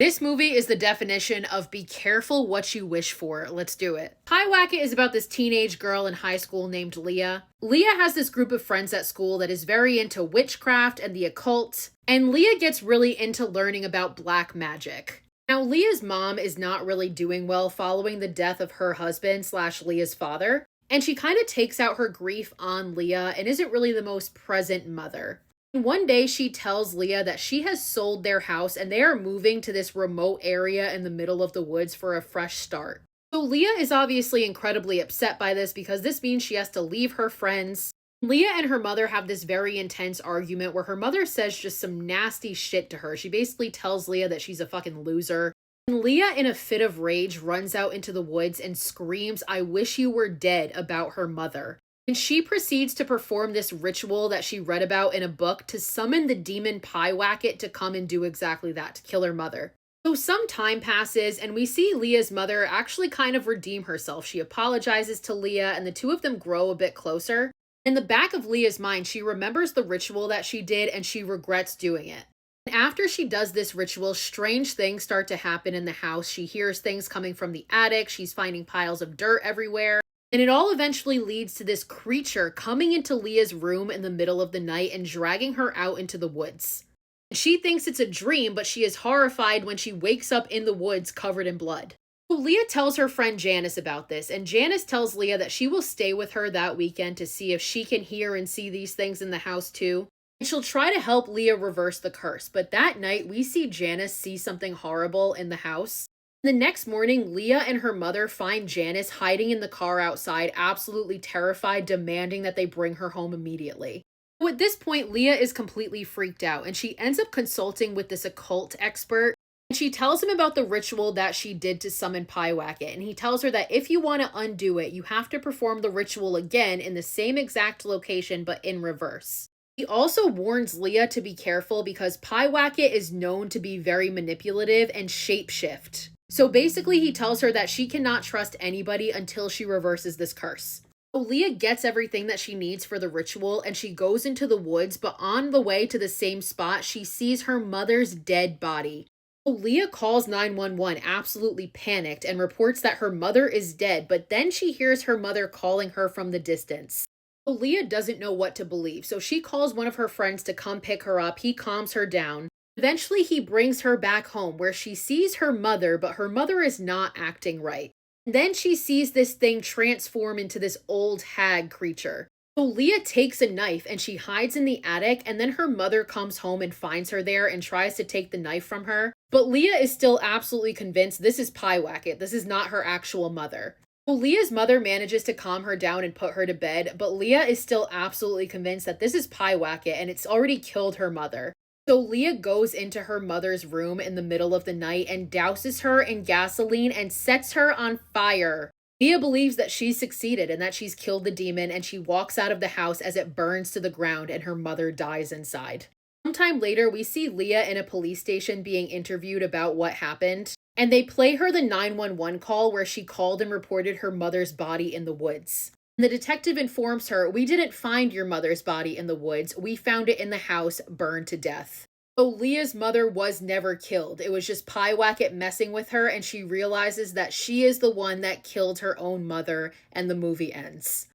This movie is the definition of be careful what you wish for. Let's do it. Pyewacket is about this teenage girl in high school named Leah. Leah has this group of friends at school that is very into witchcraft and the occult, and Leah gets really into learning about black magic. Now, Leah's mom is not really doing well following the death of her husband slash Leah's father, and she kind of takes out her grief on Leah and isn't really the most present mother. One day she tells Leah that she has sold their house and they are moving to this remote area in the middle of the woods for a fresh start. So Leah is obviously incredibly upset by this because this means she has to leave her friends. Leah and her mother have this very intense argument where her mother says just some nasty shit to her. She basically tells Leah that she's a fucking loser. And Leah, in a fit of rage, runs out into the woods and screams, "I wish you were dead," about her mother. And she proceeds to perform this ritual that she read about in a book to summon the demon Pyewacket to come and do exactly that, to kill her mother. So some time passes and we see Leah's mother actually kind of redeem herself. She apologizes to Leah and the two of them grow a bit closer. In the back of Leah's mind, she remembers the ritual that she did and she regrets doing it. And after she does this ritual, strange things start to happen in the house. She hears things coming from the attic. She's finding piles of dirt everywhere. And it all eventually leads to this creature coming into Leah's room in the middle of the night and dragging her out into the woods. She thinks it's a dream, but she is horrified when she wakes up in the woods covered in blood. So Leah tells her friend Janice about this, and Janice tells Leah that she will stay with her that weekend to see if she can hear and see these things in the house too. And she'll try to help Leah reverse the curse. But that night, we see Janice see something horrible in the house. The next morning, Leah and her mother find Janice hiding in the car outside, absolutely terrified, demanding that they bring her home immediately. So at this point, Leah is completely freaked out, and she ends up consulting with this occult expert. And she tells him about the ritual that she did to summon Pyewacket, and he tells her that if you want to undo it, you have to perform the ritual again in the same exact location, but in reverse. He also warns Leah to be careful because Pyewacket is known to be very manipulative and shapeshift. So basically, he tells her that she cannot trust anybody until she reverses this curse. So Leah gets everything that she needs for the ritual and she goes into the woods, but on the way to the same spot, she sees her mother's dead body. So Leah calls 911, absolutely panicked, and reports that her mother is dead, but then she hears her mother calling her from the distance. So Leah doesn't know what to believe, so she calls one of her friends to come pick her up. He calms her down. Eventually, he brings her back home where she sees her mother, but her mother is not acting right. And then she sees this thing transform into this old hag creature. So Leah takes a knife and she hides in the attic, and then her mother comes home and finds her there and tries to take the knife from her. But Leah is still absolutely convinced this is Pyewacket. This is not her actual mother. So Leah's mother manages to calm her down and put her to bed, but Leah is still absolutely convinced that this is Pyewacket and it's already killed her mother. So Leah goes into her mother's room in the middle of the night and douses her in gasoline and sets her on fire. Leah believes that she's succeeded and that she's killed the demon, and she walks out of the house as it burns to the ground and her mother dies inside. Sometime later, we see Leah in a police station being interviewed about what happened, and they play her the 911 call where she called and reported her mother's body in the woods. The detective informs her, "We didn't find your mother's body in the woods. We found it in the house, burned to death." So Leah's mother was never killed. It was just Pyewacket messing with her, and she realizes that she is the one that killed her own mother, and the movie ends.